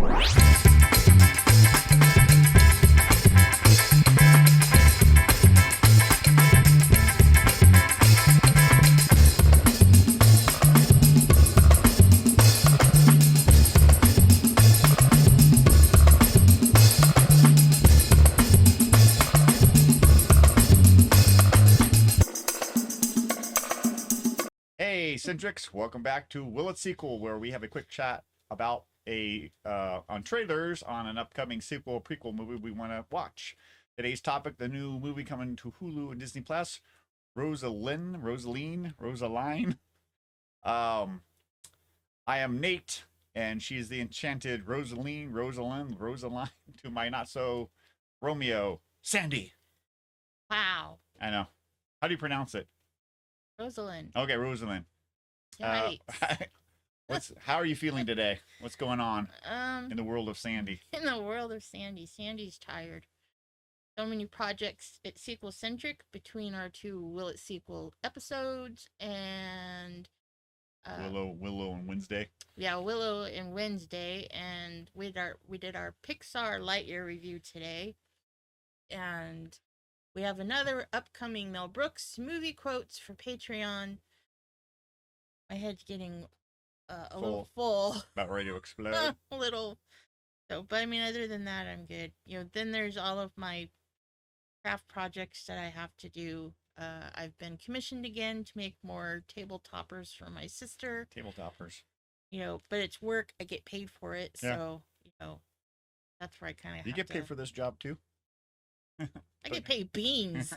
Hey, Centrics, welcome back to Will It Sequel, where we have a quick chat about on trailers on an upcoming sequel or prequel movie we want to watch. Today's topic: the new movie coming to Hulu and Disney Plus, Rosaline. I am Nate, and she is the enchanted Rosaline to my not so Romeo, Sandy. Wow. I know. How do you pronounce it? Rosalind. Okay, Rosaline. Right. How are you feeling today? What's going on in the world of Sandy? In the world of Sandy. Sandy's tired. So many projects at SequelCentric between our two Will It Sequel episodes and Willow and Wednesday. Yeah, Willow and Wednesday, and we did our Pixar Lightyear review today. And we have another upcoming Mel Brooks movie quotes for Patreon. My head's getting a little full. About ready to explode. A little. So, but I mean, other than that, I'm good. Then there's all of my craft projects that I have to do. I've been commissioned again to make more table toppers for my sister. Table toppers. But it's work. I get paid for it. Yeah. So, that's where I kind of You get paid for this job too? I get paid beans.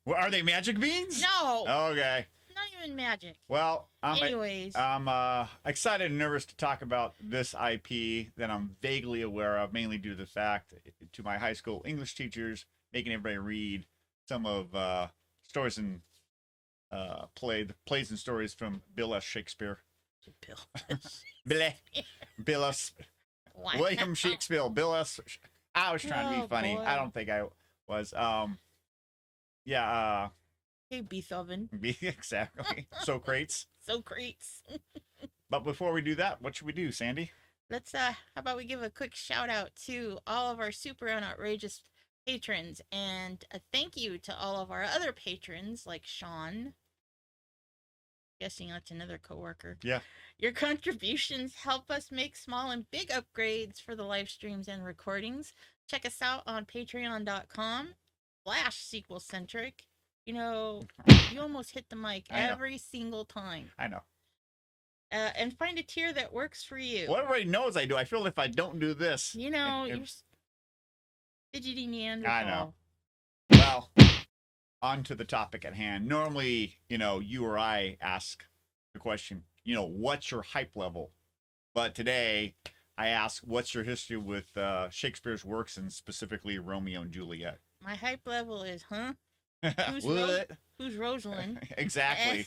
Well, are they magic beans? No. Okay. Not even magic. Well, anyways, I'm excited and nervous to talk about this IP that I'm vaguely aware of, mainly due to the fact to my high school English teachers making everybody read some of stories and plays and stories from Bill S. Shakespeare. Bill S. William Shakespeare. Bill S. I was trying to be funny. Boy. I don't think I was. Hey, Beethoven. Exactly. Socrates. But before we do that, what should we do, Sandy? Let's how about we give a quick shout out to all of our super and outrageous patrons, and a thank you to all of our other patrons like Sean. Guessing that's another coworker. Yeah. Your contributions help us make small and big upgrades for the live streams and recordings. Check us out on patreon.com/SequelCentric. You almost hit the mic every single time. I know. And find a tier that works for you. Well, everybody knows I do. I feel if I don't do this, you're fidgety Neanderthal. I know. Well, on to the topic at hand. Normally, you or I ask the question, what's your hype level? But today, I ask, what's your history with Shakespeare's works, and specifically Romeo and Juliet? My hype level is, Who's Rosaline? Exactly.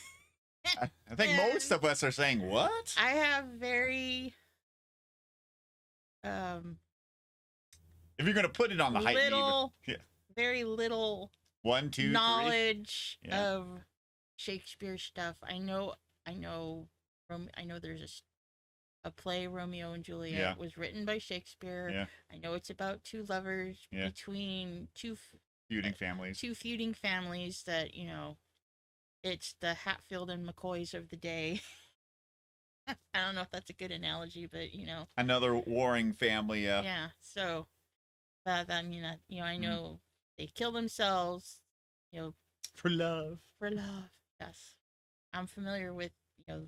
I think most of us are saying, what? I have very... if you're going to put it on the hype meter. Very little... 1, 2, knowledge of Shakespeare stuff. I know there's a play, Romeo and Juliet, was written by Shakespeare. Yeah. I know it's about two lovers between two feuding families that, it's the Hatfield and McCoys of the day. I don't know if that's a good analogy, but another warring family. Yeah. So I know. They kill themselves, for love. Yes, I'm familiar with.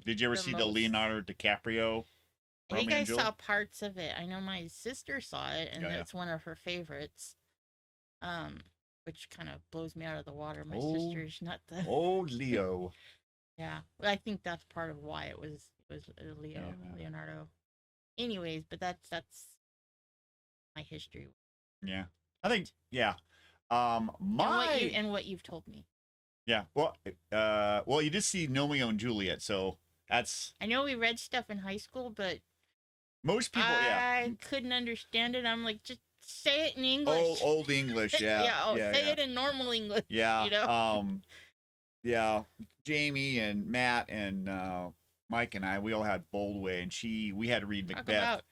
Did you ever see the Leonardo DiCaprio? I think I saw parts of it. I know my sister saw it, and it's one of her favorites. Which kind of blows me out of the water. My sister's not the old Leo. Yeah, I think that's part of why it was Leonardo. Anyways, but that's my history. Yeah, I think and what you've told me. Yeah, well, you did see Romeo and Juliet, so that's. I know we read stuff in high school, but most people, I couldn't understand it. I'm like, just say it in English. Old English, yeah. Say it in normal English. Yeah, Jamie and Matt and Mike and I, we all had Boldway, and we had to read Macbeth.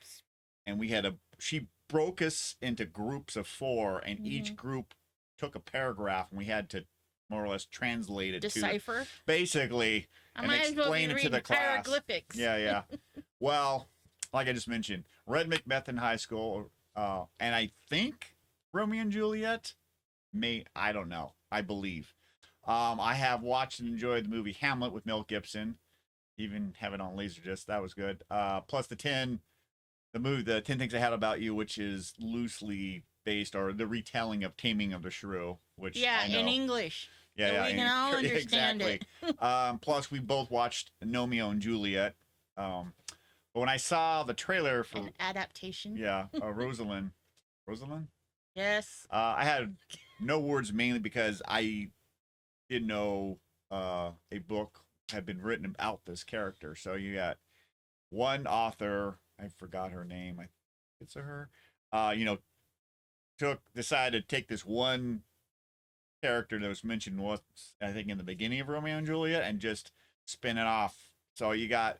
and she broke us into groups of 4, and each group took a paragraph, and we had to more or less translate it Decipher. Basically, I and might as well be explain it to reading the class. hieroglyphics. Yeah. Well, like I just mentioned, read Macbeth in high school, and I think Romeo and Juliet. I don't know. I believe. I have watched and enjoyed the movie Hamlet with Mel Gibson. Even have it on Laserdisc. That was good. Plus the 10 Things I Had About You, which is loosely based, or the retelling of Taming of the Shrew, which I know. In English. Yeah, so we can all understand exactly. it. Plus, we both watched Romeo and Juliet. But when I saw the trailer for an adaptation, Rosaline, yes, I had no words, mainly because I didn't know a book had been written about this character. So you got one author, I forgot her name. I think it's her. Decided to take this one character that was mentioned I think in the beginning of Romeo and Juliet, and just spin it off. So you got,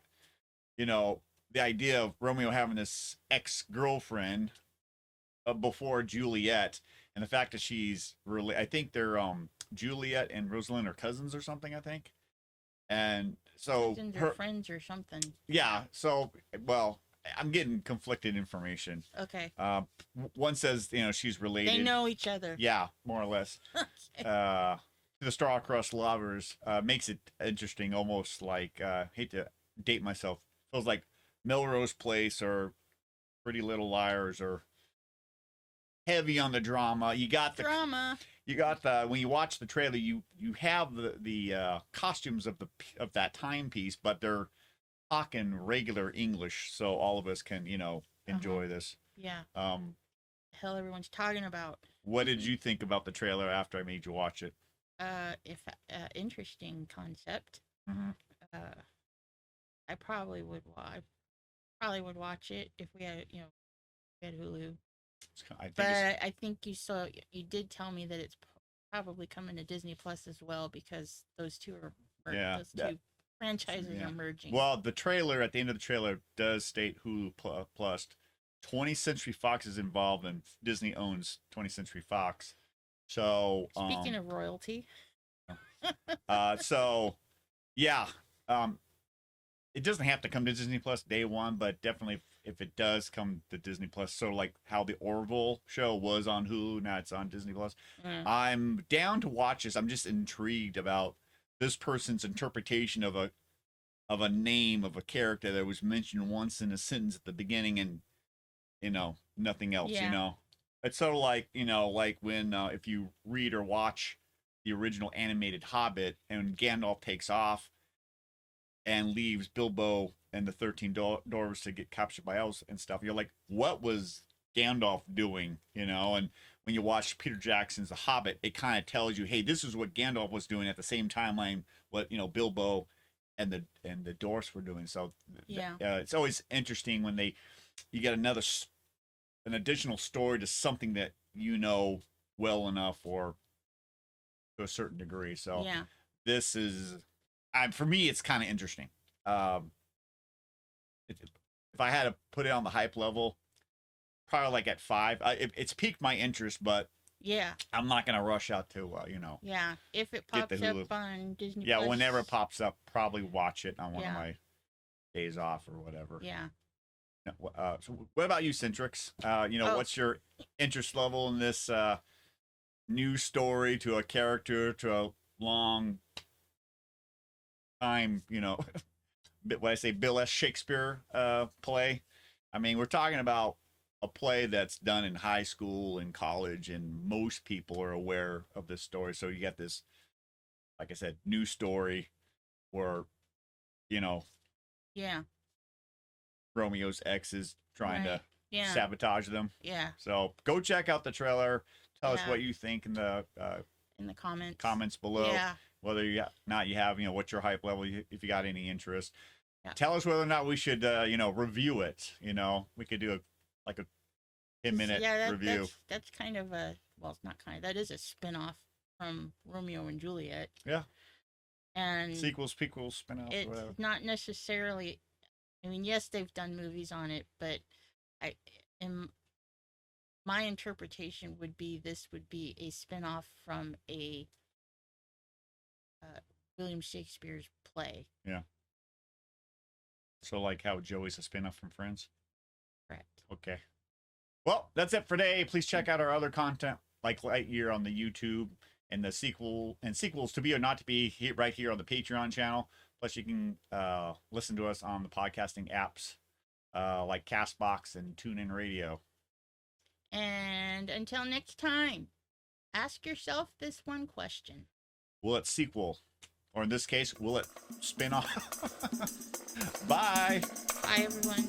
the idea of Romeo having this ex-girlfriend before Juliet, and the fact that she's really, I think they're Juliet and Rosaline are cousins or something, I think. And so cousins or friends or something. Yeah. So, well, I'm getting conflicted information. Okay. One says, she's related. They know each other. Yeah, more or less. Okay. The Star-Crossed Lovers makes it interesting, almost like, hate to date myself, feels like Melrose Place or Pretty Little Liars, or heavy on the drama. You got the drama. You got when you watch the trailer, you have the costumes of that timepiece, but they're talking regular English, so all of us can enjoy this. Yeah. The hell everyone's talking about. What did you think about the trailer after I made you watch it? Interesting concept. I probably would watch it if we had we had Hulu. I think you did tell me that it's probably coming to Disney Plus as well, because those two franchises are merging. Well, the trailer, at the end of the trailer, does state Hulu Plus. 20th Century Fox is involved, and Disney owns 20th Century Fox. So speaking of royalty, it doesn't have to come to Disney Plus day one, but definitely if it does come to Disney Plus, so like how the Orville show was on Hulu, now it's on Disney Plus. I'm down to watch this. I'm just intrigued about this person's interpretation of a name of a character that was mentioned once in a sentence at the beginning, and nothing else. It's sort of like like when if you read or watch the original animated Hobbit, and Gandalf takes off and leaves Bilbo and the 13 Dwarves to get captured by elves and stuff. You're like, what was Gandalf doing? And when you watch Peter Jackson's The Hobbit, it kind of tells you, hey, this is what Gandalf was doing at the same timeline, what Bilbo and the dwarfs were doing. So it's always interesting when you get an additional story to something that well enough, or to a certain degree. So this is, for me, it's kind of interesting. If I had to put it on the hype level, probably like at 5. It's piqued my interest, but I'm not gonna rush out to if it pops up on Disney Plus. Whenever it pops up, probably watch it on one of my days off or whatever. So what about you, Centrix? What's your interest level in this new story, to a character, to a long time, what I say, Bill S. Shakespeare play? I mean, we're talking about a play that's done in high school and college, and most people are aware of this story. So you got this, like I said, new story where, Romeo's ex is trying to sabotage them. So go check out the trailer. Tell us what you think in the comments below. Whether you have, what's your hype level, if you got any interest. Tell us whether or not we should, review it. We could do a 10-minute review. That's kind of it's not kind of, that is a spin-off from Romeo and Juliet. Yeah. And sequels, spin-off, it's whatever. Not necessarily, I mean, yes, they've done movies on it, but I in my interpretation would be this would be a spinoff from a William Shakespeare's play. Yeah. So like how Joey's a spinoff from Friends. Correct. Okay. Well, that's it for today. Please check out our other content like Lightyear on the YouTube and the sequels to be or not to be right here on the Patreon channel. Plus, you can listen to us on the podcasting apps like Castbox and TuneIn Radio. And until next time, ask yourself this one question. Will it sequel? Or in this case, will it spin off? Bye. Bye, everyone.